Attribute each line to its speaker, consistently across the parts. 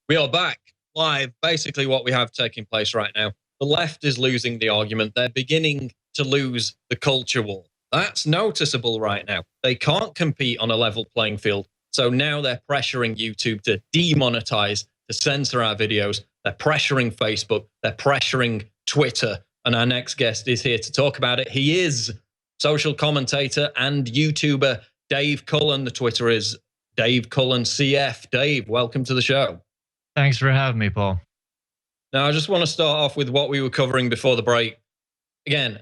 Speaker 1: We are back live. Basically, what we have taking place right now, the left is losing the argument. They're beginning to lose the culture war. That's noticeable right now. They can't compete on a level playing field. So now they're pressuring YouTube to demonetize, to censor our videos. They're pressuring Facebook. They're pressuring Twitter. And our next guest is here to talk about it. He is social commentator and YouTuber Dave Cullen. The Twitter is Dave Cullen CF. Dave, welcome to the show.
Speaker 2: Thanks for having me, Paul.
Speaker 1: Now, I just want to start off with what we were covering before the break. Again,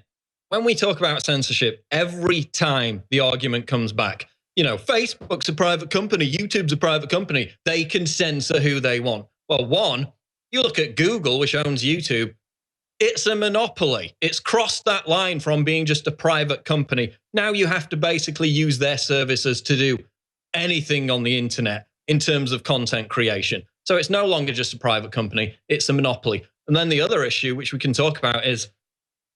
Speaker 1: when we talk about censorship, every time the argument comes back, you know, Facebook's a private company, YouTube's a private company, they can censor who they want. Well, one, you look at Google, which owns YouTube, it's a monopoly. It's crossed that line from being just a private company. Now you have to basically use their services to do anything on the internet in terms of content creation. So it's no longer just a private company, it's a monopoly. And then the other issue, which we can talk about, is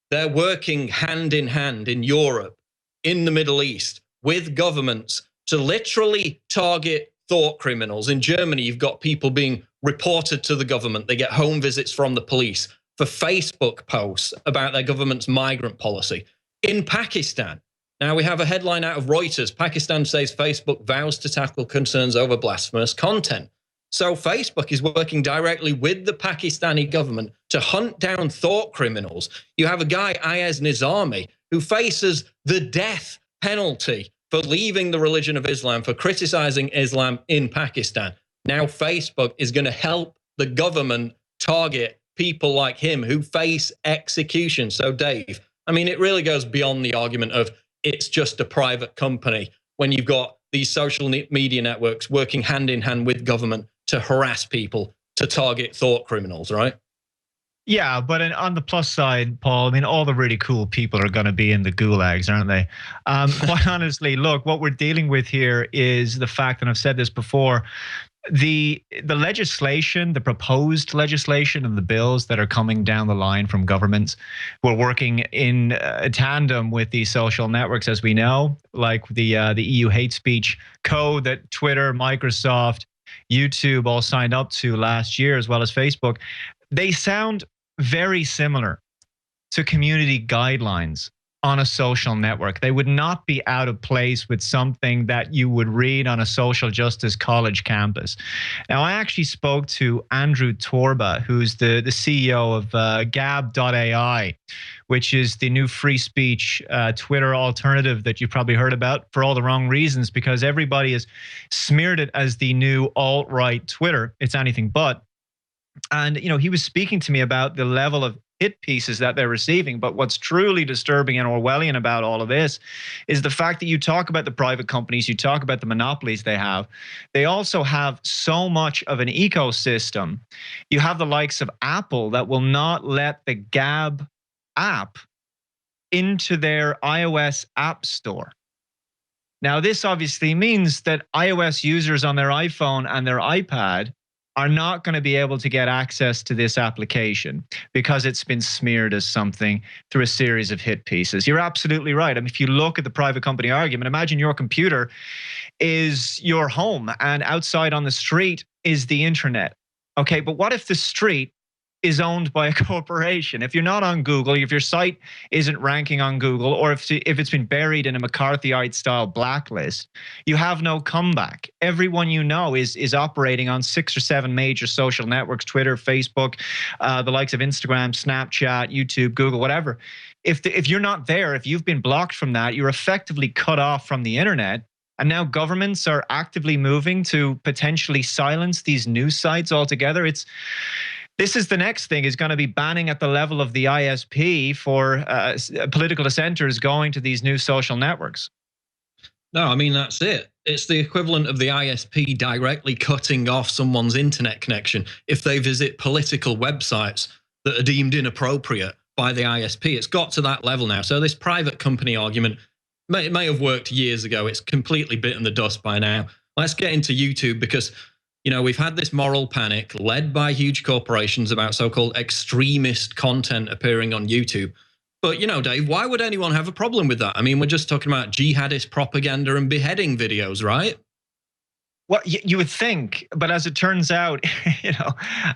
Speaker 1: they're working hand in hand in Europe, in the Middle East, with governments to literally target thought criminals. In Germany, you've got people being reported to the government. They get home visits from the police for Facebook posts about their government's migrant policy. In Pakistan, now we have a headline out of Reuters. Pakistan says Facebook vows to tackle concerns over blasphemous content. So Facebook is working directly with the Pakistani government to hunt down thought criminals. You have a guy, Ayaz Nizami, who faces the death penalty for leaving the religion of Islam, for criticizing Islam in Pakistan. Now Facebook is going to help the government target people like him who face execution. So Dave, I mean, it really goes beyond the argument of it's just a private company when you've got these social media networks working hand in hand with government to harass people, to target thought criminals, right?
Speaker 2: Yeah, but on the plus side, Paul, I mean, all the really cool people are going to be in the gulags, aren't they? Quite honestly, look, what we're dealing with here is the fact, and I've said this before, the legislation, the proposed legislation and the bills that are coming down the line from governments, we're working in tandem with these social networks, as we know, like the EU hate speech code that Twitter, Microsoft, YouTube all signed up to last year, as well as Facebook. They sound very similar to community guidelines on a social network. They would not be out of place with something that you would read on a social justice college campus. Now, I actually spoke to Andrew Torba, who's the CEO of Gab.ai, which is the new free speech Twitter alternative that you've probably heard about for all the wrong reasons, because everybody has smeared it as the new alt-right Twitter. It's anything but. And, you know, he was speaking to me about the level of hit pieces that they're receiving. But what's truly disturbing and Orwellian about all of this is the fact that you talk about the private companies, you talk about the monopolies they have. They also have so much of an ecosystem. You have the likes of Apple that will not let the Gab app into their iOS app store. Now, this obviously means that iOS users on their iPhone and their iPad are not going to be able to get access to this application because it's been smeared as something through a series of hit pieces. You're absolutely right. I mean, if you look at the private company argument, imagine your computer is your home and outside on the street is the internet. Okay, but what if the street is owned by a corporation? If you're not on Google, if your site isn't ranking on Google, or if it's been buried in a McCarthyite-style blacklist, you have no comeback. Everyone you know is operating on 6 or 7 major social networks, Twitter, Facebook, the likes of Instagram, Snapchat, YouTube, Google, whatever. If you're not there, if you've been blocked from that, you're effectively cut off from the internet. And now governments are actively moving to potentially silence these news sites altogether. This is the next thing, is going to be banning at the level of the ISP for political dissenters going to these new social networks.
Speaker 1: No, I mean, that's it. It's the equivalent of the ISP directly cutting off someone's internet connection if they visit political websites that are deemed inappropriate by the ISP. It's got to that level now. So this private company argument may have worked years ago. It's completely bitten the dust by now. Let's get into YouTube, because you know, we've had this moral panic led by huge corporations about so-called extremist content appearing on YouTube. But, you know, Dave, why would anyone have a problem with that? I mean, we're just talking about jihadist propaganda and beheading videos, right?
Speaker 2: Well, you would think, but as it turns out,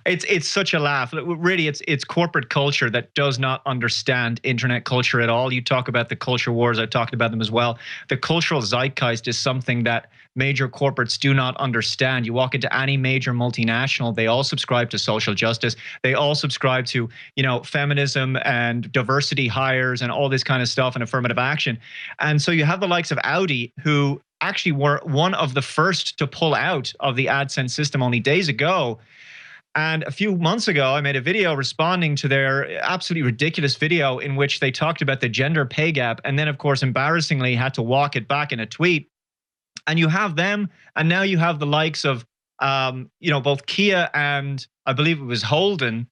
Speaker 2: it's such a laugh. Really, it's corporate culture that does not understand internet culture at all. You talk about the culture wars; I talked about them as well. The cultural zeitgeist is something that major corporates do not understand. You walk into any major multinational; they all subscribe to social justice. They all subscribe to feminism and diversity hires and all this kind of stuff and affirmative action. And so you have the likes of Audi, who actually were one of the first to pull out of the AdSense system only days ago. And a few months ago, I made a video responding to their absolutely ridiculous video in which they talked about the gender pay gap, and then, of course, embarrassingly had to walk it back in a tweet. And you have them, and now you have the likes of, both Kia and I believe it was Holden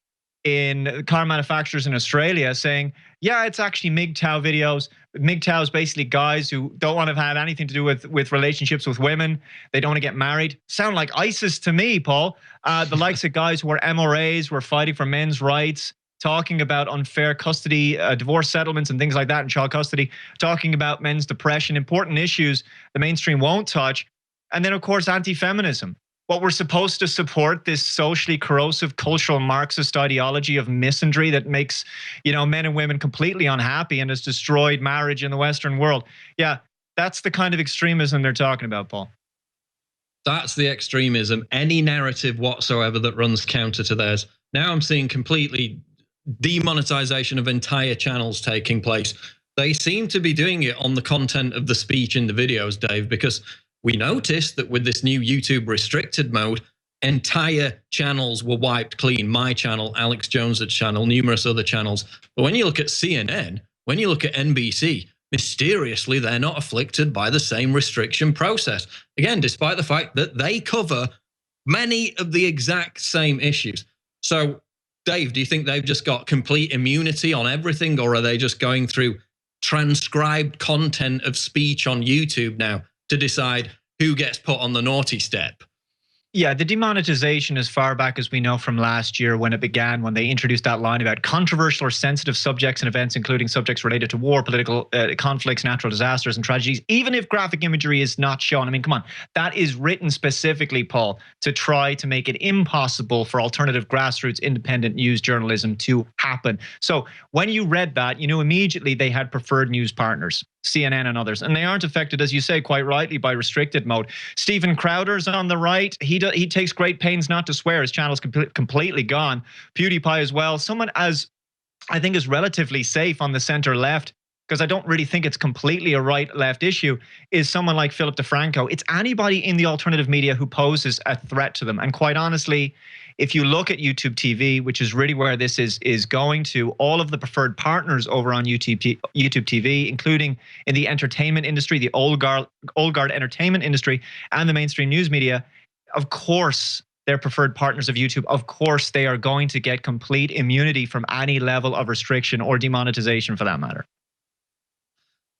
Speaker 2: in car manufacturers in Australia saying, yeah, it's actually MGTOW videos. MGTOW is basically guys who don't want to have anything to do with relationships with women. They don't want to get married. Sound like ISIS to me, Paul. The likes of guys who are MRAs, who are fighting for men's rights, talking about unfair custody, divorce settlements and things like that, and child custody, talking about men's depression, important issues the mainstream won't touch. And then, of course, anti-feminism. What we're supposed to support, this socially corrosive cultural Marxist ideology of misandry that makes, men and women completely unhappy and has destroyed marriage in the Western world. Yeah, that's the kind of extremism they're talking about, Paul.
Speaker 1: That's the extremism. Any narrative whatsoever that runs counter to theirs. Now I'm seeing completely demonetization of entire channels taking place. They seem to be doing it on the content of the speech in the videos, Dave, because we noticed that with this new YouTube restricted mode, entire channels were wiped clean. My channel, Alex Jones's channel, numerous other channels. But when you look at CNN, when you look at NBC, mysteriously, they're not afflicted by the same restriction process. Again, despite the fact that they cover many of the exact same issues. So, Dave, do you think they've just got complete immunity on everything, or are they just going through transcribed content of speech on YouTube now to decide who gets put on the naughty step?
Speaker 2: Yeah, the demonetization as far back as we know from last year when it began, when they introduced that line about controversial or sensitive subjects and events, including subjects related to war, political conflicts, natural disasters, and tragedies, even if graphic imagery is not shown. I mean, come on, that is written specifically, Paul, to try to make it impossible for alternative grassroots independent news journalism to happen. So when you read that, you knew immediately they had preferred news partners, CNN and others, and they aren't affected, as you say quite rightly, by restricted mode. Stephen Crowder's on the right. He takes great pains not to swear. His channel's completely gone. PewDiePie as well. Someone as I think is relatively safe on the center left, because I don't really think it's completely a right-left issue, is someone like Philip DeFranco. It's anybody in the alternative media who poses a threat to them. And quite honestly, if you look at YouTube TV, which is really where this is going to, all of the preferred partners over on YouTube TV, including in the entertainment industry, the old guard entertainment industry, and the mainstream news media, of course, they're preferred partners of YouTube. Of course, they are going to get complete immunity from any level of restriction or demonetization for that matter.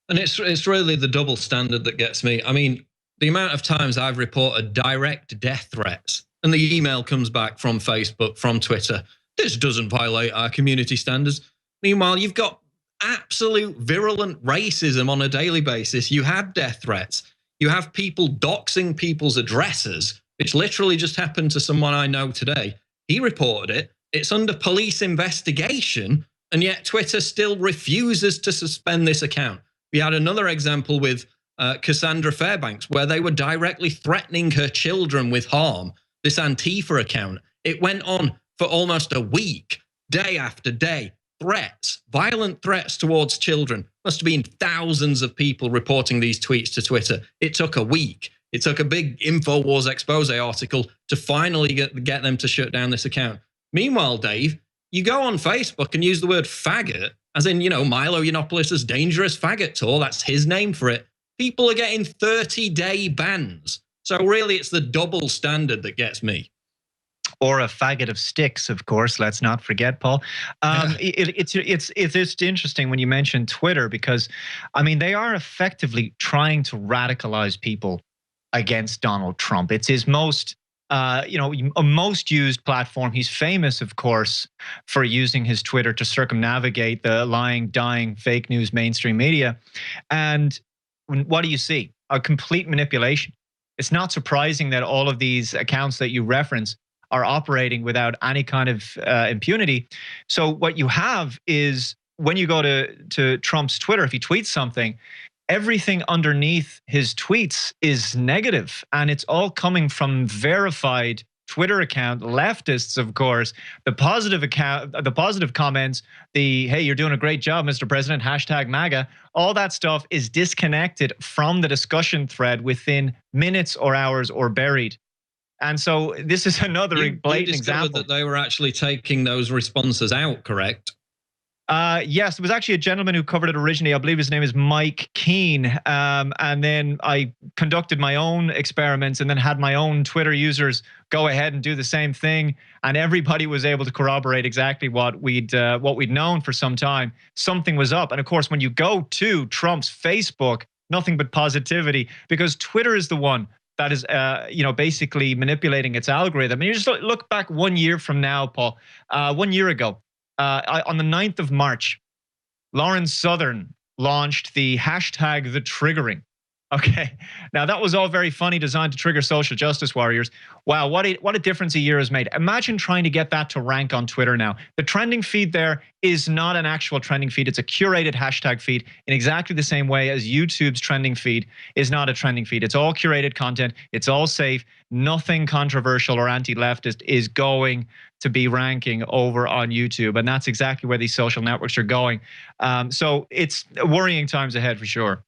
Speaker 1: And it's really the double standard that gets me. I mean, the amount of times I've reported direct death threats and the email comes back from Facebook, from Twitter, this doesn't violate our community standards. Meanwhile, you've got absolute virulent racism on a daily basis. You have death threats. You have people doxing people's addresses, which literally just happened to someone I know today. He reported it. It's under police investigation, and yet Twitter still refuses to suspend this account. We had another example with Cassandra Fairbanks, where they were directly threatening her children with harm. This Antifa account, it went on for almost a week, day after day. Threats, violent threats towards children. Must have been thousands of people reporting these tweets to Twitter. It took a week. It took a big InfoWars expose article to finally get them to shut down this account. Meanwhile, Dave, you go on Facebook and use the word faggot, as in, Milo Yiannopoulos' dangerous faggot tour. That's his name for it. People are getting 30-day bans. So really, it's the double standard that gets me.
Speaker 2: Or a faggot of sticks, of course. Let's not forget, Paul. It's interesting when you mention Twitter, because, I mean, they are effectively trying to radicalize people against Donald Trump. It's his most used platform. He's famous, of course, for using his Twitter to circumnavigate the lying, dying, fake news mainstream media. And what do you see? A complete manipulation. It's not surprising that all of these accounts that you reference are operating without any kind of impunity. So what you have is when you go to Trump's Twitter, if he tweets something, everything underneath his tweets is negative, and it's all coming from verified Twitter account, leftists, of course. The positive account, the positive comments, the "Hey, you're doing a great job, Mr. President," hashtag MAGA, all that stuff is disconnected from the discussion thread within minutes or hours or buried. And so this is another blatant
Speaker 1: you discovered
Speaker 2: example.
Speaker 1: that they were actually taking those responses out, correct?
Speaker 2: Yes, there was actually a gentleman who covered it originally. I believe his name is Mike Keane. And then I conducted my own experiments and then had my own Twitter users go ahead and do the same thing. And everybody was able to corroborate exactly what we'd known for some time. Something was up. And of course, when you go to Trump's Facebook, nothing but positivity, because Twitter is the one that is, basically manipulating its algorithm. And you just look back 1 year from now, Paul, 1 year ago, on the 9th of March, Lauren Southern launched the hashtag The Triggering. Okay, now that was all very funny, designed to trigger social justice warriors. Wow, what a difference a year has made. Imagine trying to get that to rank on Twitter now. The trending feed there is not an actual trending feed. It's a curated hashtag feed in exactly the same way as YouTube's trending feed is not a trending feed. It's all curated content. It's all safe. Nothing controversial or anti-leftist is going to be ranking over on YouTube. And that's exactly where these social networks are going. So it's worrying times ahead for sure.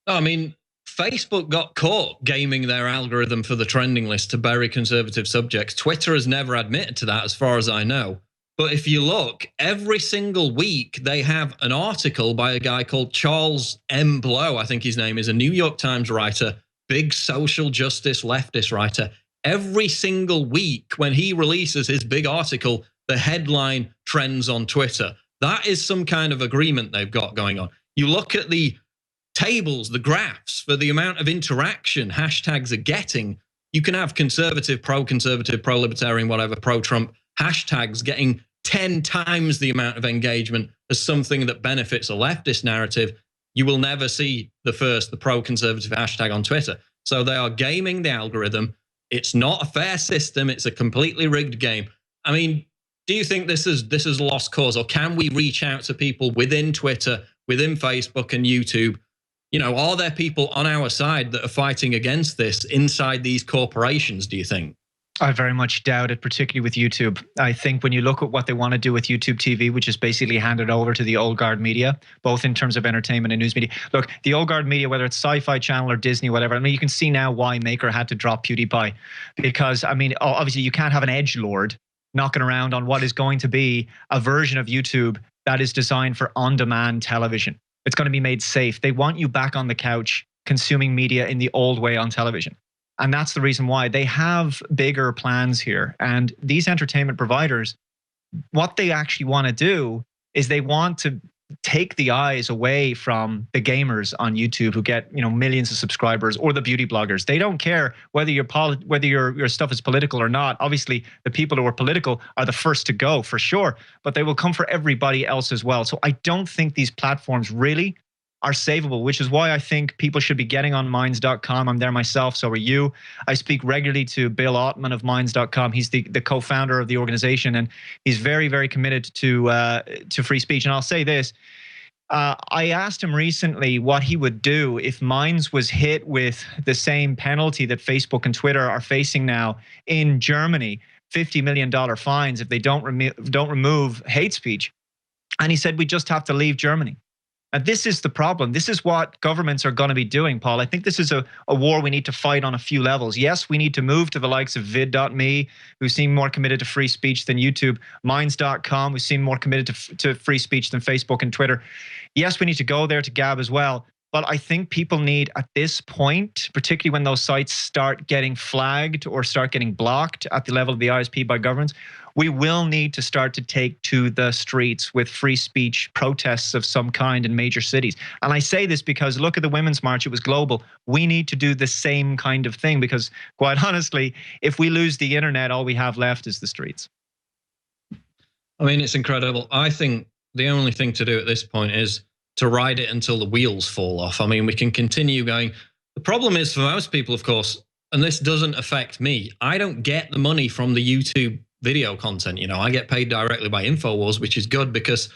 Speaker 1: I mean, Facebook got caught gaming their algorithm for the trending list to bury conservative subjects. Twitter has never admitted to that, as far as I know. But if you look, every single week they have an article by a guy called Charles M. Blow, I think his name is, a New York Times writer, big social justice leftist writer. Every single week when he releases his big article, the headline trends on Twitter. That is some kind of agreement they've got going on. You look at the tables, the graphs for the amount of interaction hashtags are getting. You can have conservative, pro-libertarian, whatever, pro-Trump hashtags getting 10 times the amount of engagement as something that benefits a leftist narrative. You will never see the pro-conservative hashtag on Twitter. So they are gaming the algorithm. It's not a fair system. It's a completely rigged game. I mean, do you think this is lost cause, or can we reach out to people within Twitter, within Facebook and YouTube? You know, are there people on our side that are fighting against this inside these corporations, do you think?
Speaker 2: I very much doubt it, particularly with YouTube. I think when you look at what they want to do with YouTube TV, which is basically handed over to the old guard media, both in terms of entertainment and news media. Look, the old guard media, whether it's Sci-Fi Channel or Disney, whatever, I mean, you can see now why Maker had to drop PewDiePie. Because, I mean, obviously you can't have an edgelord knocking around on what is going to be a version of YouTube that is designed for on-demand television. It's going to be made safe. They want you back on the couch consuming media in the old way on television. And that's the reason why they have bigger plans here. And these entertainment providers, what they actually want to do is they want to take the eyes away from the gamers on YouTube who get, you know, millions of subscribers, or the beauty bloggers. They don't care whether your stuff is political or not. Obviously, the people who are political are the first to go for sure, but they will come for everybody else as well. So I don't think these platforms really are savable, which is why I think people should be getting on Minds.com. I'm there myself, so are you. I speak regularly to Bill Ottman of Minds.com. He's the co-founder of the organization, and he's very, very committed to free speech. And I'll say this. I asked him recently what he would do if Minds was hit with the same penalty that Facebook and Twitter are facing now in Germany, $50 million fines if they don't remove hate speech. And he said, we just have to leave Germany. And this is the problem. This is what governments are going to be doing, Paul. I think this is a war we need to fight on a few levels. Yes, we need to move to the likes of vid.me, who seem more committed to free speech than YouTube, minds.com, who seem more committed to free speech than Facebook and Twitter. Yes, we need to go there to Gab as well. But I think people need, at this point, particularly when those sites start getting flagged or start getting blocked at the level of the ISP by governments, we will need to start to take to the streets with free speech protests of some kind in major cities. And I say this because look at the Women's March, it was global. We need to do the same kind of thing because, quite honestly, if we lose the internet, all we have left is the streets.
Speaker 1: I mean, it's incredible. I think the only thing to do at this point is to ride it until the wheels fall off. I mean, we can continue going, The problem is for most people, of course, and this doesn't affect me, I don't get the money from the YouTube video content. I get paid directly by InfoWars, which is good because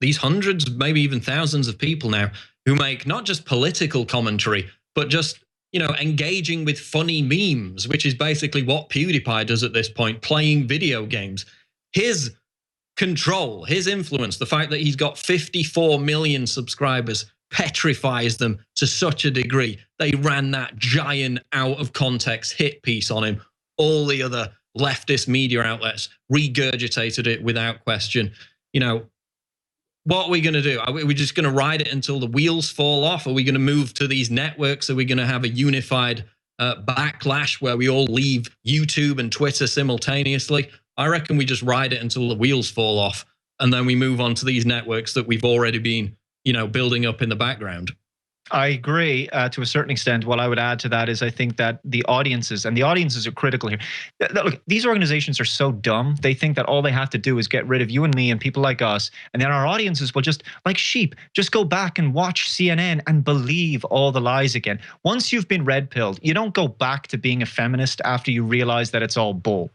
Speaker 1: these hundreds, maybe even thousands of people now who make not just political commentary, but just, engaging with funny memes, which is basically what PewDiePie does at this point, playing video games. His control, his influence, the fact that he's got 54 million subscribers petrifies them to such a degree. They ran that giant out of context hit piece on him. All the other leftist media outlets regurgitated it without question. What are we going to do? Are we just going to ride it until the wheels fall off? Are we going to move to these networks? Are we going to have a unified backlash where we all leave YouTube and Twitter simultaneously? I reckon we just ride it until the wheels fall off, and then we move on to these networks that we've already been, building up in the background.
Speaker 2: I agree to a certain extent. What I would add to that is I think that the audiences are critical here. Look, these organizations are so dumb. They think that all they have to do is get rid of you and me and people like us. And then our audiences will just, like sheep, just go back and watch CNN and believe all the lies again. Once you've been red-pilled, you don't go back to being a feminist after you realize that it's all bull.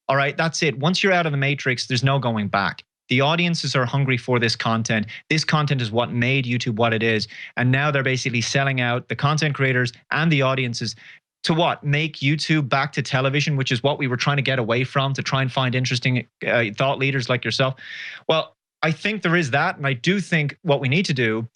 Speaker 2: All right, that's it. Once you're out of the matrix, there's no going back. The audiences are hungry for this content. This content is what made YouTube what it is. And now they're basically selling out the content creators and the audiences to what? Make YouTube back to television, which is what we were trying to get away from, to try and find interesting thought leaders like yourself. Well, I think there is that. And I do think what we need to do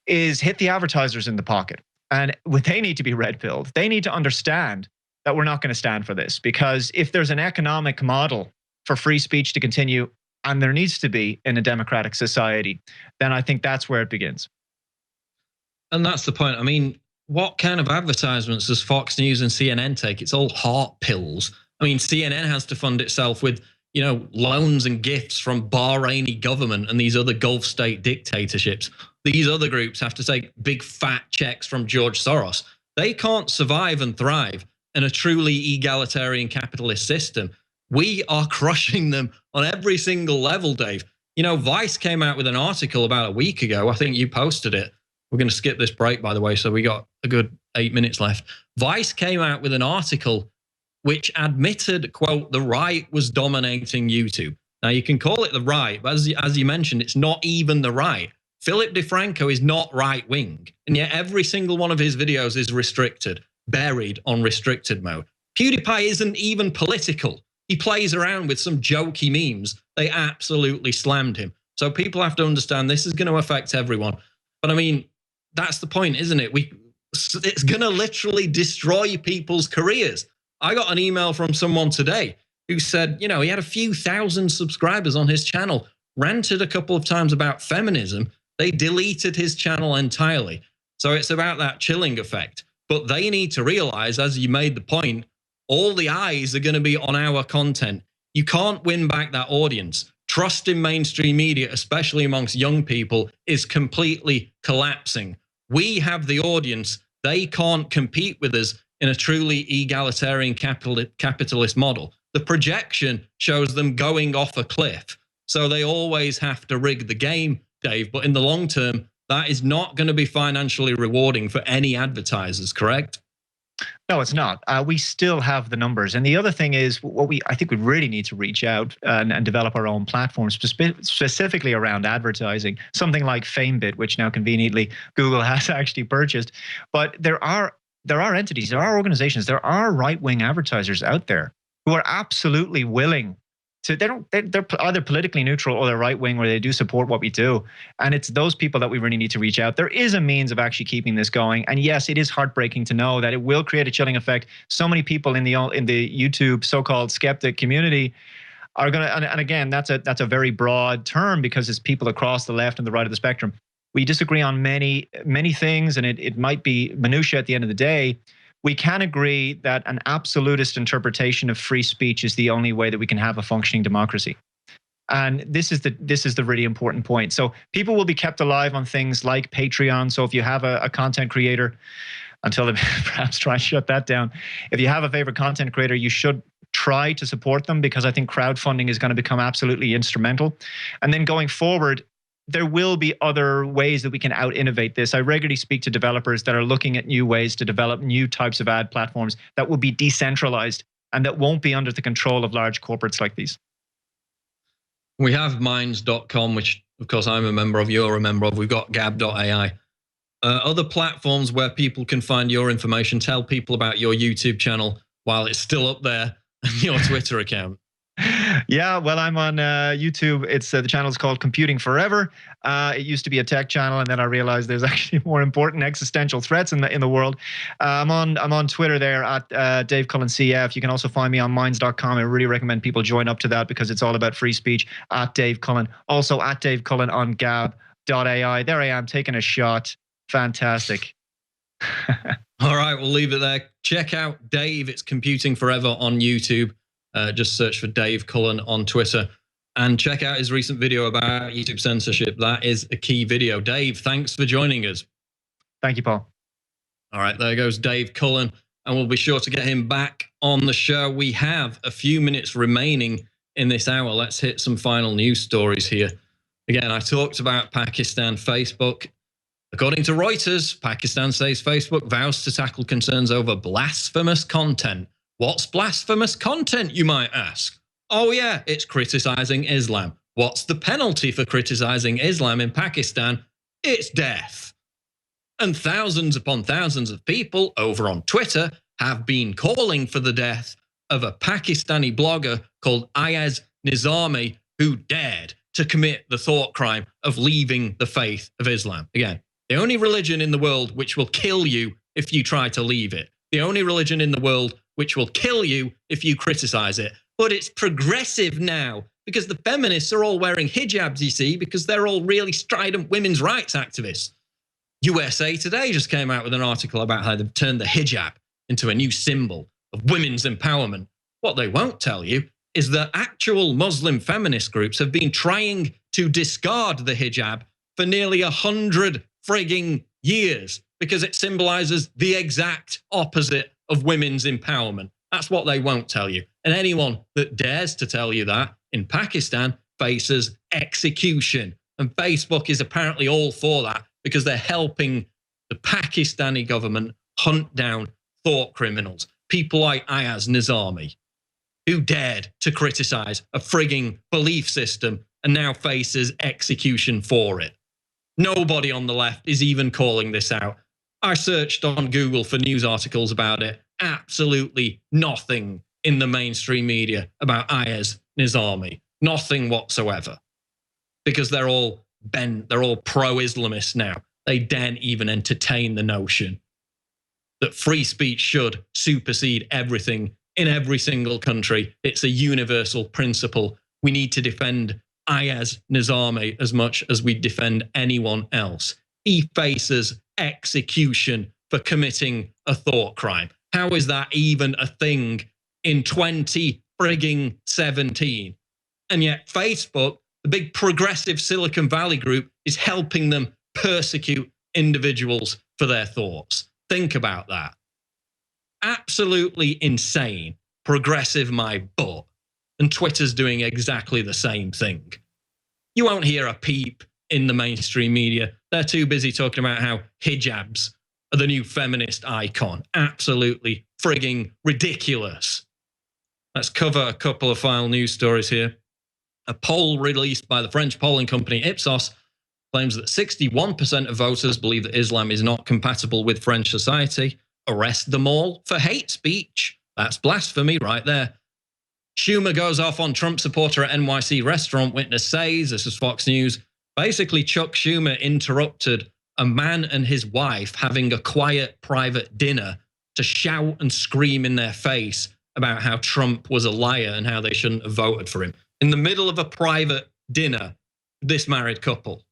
Speaker 2: is hit the advertisers in the pocket. And they need to be red-pilled. They need to understand that we're not going to stand for this. Because if there's an economic model for free speech to continue, and there needs to be in a democratic society, then I think that's where it begins.
Speaker 1: And that's the point. I mean, what kind of advertisements does Fox News and CNN take? It's all heart pills. I mean, CNN has to fund itself with, loans and gifts from Bahraini government and these other Gulf state dictatorships. These other groups have to take big fat checks from George Soros. They can't survive and thrive in a truly egalitarian capitalist system. We are crushing them on every single level, Dave. Vice came out with an article about a week ago. I think you posted it. We're going to skip this break, by the way, so we got a good 8 minutes left. Vice came out with an article which admitted, quote, the right was dominating YouTube. Now, you can call it the right, but as you mentioned, it's not even the right. Philip DeFranco is not right-wing, and yet every single one of his videos is restricted, buried on restricted mode. PewDiePie isn't even political. He plays around with some jokey memes. They absolutely slammed him. So people have to understand this is going to affect everyone. But I mean, that's the point, isn't it? It's going to literally destroy people's careers. I got an email from someone today who said, he had a few thousand subscribers on his channel, ranted a couple of times about feminism. They deleted his channel entirely. So it's about that chilling effect. But they need to realize, as you made the point, all the eyes are going to be on our content. You can't win back that audience. Trust in mainstream media, especially amongst young people, is completely collapsing. We have the audience. They can't compete with us in a truly egalitarian capitalist model. The projection shows them going off a cliff. So they always have to rig the game, Dave. But in the long term, that is not going to be financially rewarding for any advertisers, correct?
Speaker 2: No, it's not. We still have the numbers. And the other thing is I think we really need to reach out and develop our own platforms specifically around advertising, something like FameBit, which now conveniently Google has actually purchased. But there are entities, there are organizations, there are right-wing advertisers out there who are absolutely willing to, they're either politically neutral or they're right-wing, where they do support what we do. And it's those people that we really need to reach out. There is a means of actually keeping this going. And yes, it is heartbreaking to know that it will create a chilling effect. So many people in the YouTube so-called skeptic community are going to, and again, that's a very broad term because it's people across the left and the right of the spectrum. We disagree on many things, and it might be minutia at the end of the day. We can agree that an absolutist interpretation of free speech is the only way that we can have a functioning democracy. And this is the really important point. So people will be kept alive on things like Patreon. So if you have a content creator, until they perhaps try and shut that down, if you have a favorite content creator, you should try to support them, because I think crowdfunding is going to become absolutely instrumental. And then going forward, there will be other ways that we can out-innovate this. I regularly speak to developers that are looking at new ways to develop new types of ad platforms that will be decentralized and that won't be under the control of large corporates like these.
Speaker 1: We have minds.com, which of course I'm a member of, you're a member of. We've got gab.ai. Other platforms where people can find your information. Tell people about your YouTube channel while it's still up there, and your Twitter account.
Speaker 2: Yeah, well, I'm on YouTube. It's the channel's called Computing Forever. It used to be a tech channel, and then I realized there's actually more important existential threats in the world. I'm on Twitter there at Dave Cullen CF. You can also find me on Minds.com. I really recommend people join up to that because it's all about free speech. At Dave Cullen, also at Dave Cullen on Gab.ai. There I am taking a shot. Fantastic.
Speaker 1: All right, we'll leave it there. Check out Dave. It's Computing Forever on YouTube. Just search for Dave Cullen on Twitter and check out his recent video about YouTube censorship. That is a key video. Dave, thanks for joining us.
Speaker 2: Thank you, Paul.
Speaker 1: All right, there goes Dave Cullen, and we'll be sure to get him back on the show. We have a few minutes remaining in this hour. Let's hit some final news stories here. Again, I talked about Pakistan, Facebook. According to Reuters, Pakistan says Facebook vows to tackle concerns over blasphemous content. What's blasphemous content, you might ask? Oh yeah, it's criticizing Islam. What's the penalty for criticizing Islam in Pakistan? It's death. And thousands upon thousands of people over on Twitter have been calling for the death of a Pakistani blogger called Ayaz Nizami, who dared to commit the thought crime of leaving the faith of Islam. Again, the only religion in the world which will kill you if you try to leave it. The only religion in the world which will kill you if you criticize it. But it's progressive now because the feminists are all wearing hijabs, you see, because they're all really strident women's rights activists. USA Today just came out with an article about how they've turned the hijab into a new symbol of women's empowerment. What they won't tell you is that actual Muslim feminist groups have been trying to discard the hijab for nearly 100 frigging years because it symbolizes the exact opposite of women's empowerment. That's what they won't tell you. And anyone that dares to tell you that in Pakistan faces execution. And Facebook is apparently all for that because they're helping the Pakistani government hunt down thought criminals, people like Ayaz Nizami, who dared to criticize a frigging belief system and now faces execution for it. Nobody on the left is even calling this out. I searched on Google for news articles about it. Absolutely nothing in the mainstream media about Ayaz Nizami. Nothing whatsoever. Because they're all pro-Islamist now. They daren't even entertain the notion that free speech should supersede everything in every single country. It's a universal principle. We need to defend Ayaz Nizami as much as we defend anyone else. He faces execution for committing a thought crime. How is that even a thing in 2017? And yet Facebook, the big progressive Silicon Valley group, is helping them persecute individuals for their thoughts. Think about that. Absolutely insane. Progressive my butt. And Twitter's doing exactly the same thing. You won't hear a peep in the mainstream media. They're too busy talking about how hijabs are the new feminist icon. Absolutely frigging ridiculous. Let's cover a couple of final news stories here. A poll released by the French polling company Ipsos claims that 61% of voters believe that Islam is not compatible with French society. Arrest them all for hate speech. That's blasphemy right there. Schumer goes off on Trump supporter at NYC restaurant. Witness says, this is Fox News, basically Chuck Schumer interrupted a man and his wife having a quiet private dinner to shout and scream in their face about how Trump was a liar and how they shouldn't have voted for him. In the middle of a private dinner, this married couple.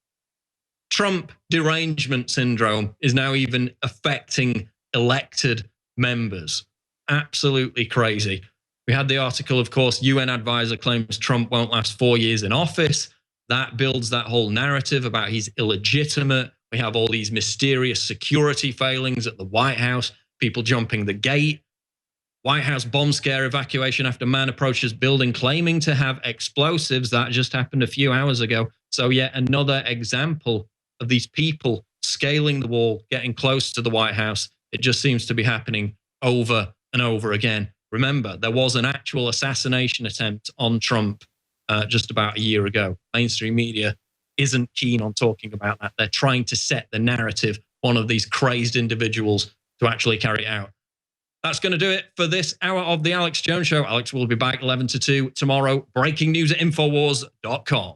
Speaker 1: Trump derangement syndrome is now even affecting elected members. Absolutely crazy. We had the article, of course, UN advisor claims Trump won't last 4 years in office. That builds that whole narrative about he's illegitimate. We have all these mysterious security failings at the White House, people jumping the gate. White House bomb scare, evacuation after man approaches building claiming to have explosives. That just happened a few hours ago. So yet another example of these people scaling the wall, getting close to the White House. It just seems to be happening over and over again. Remember, there was an actual assassination attempt on Trump just about a year ago. Mainstream media isn't keen on talking about that. They're trying to set the narrative, one of these crazed individuals, to actually carry it out. That's going to do it for this hour of the Alex Jones Show. Alex will be back 11 to 2 tomorrow. Breaking news at Infowars.com.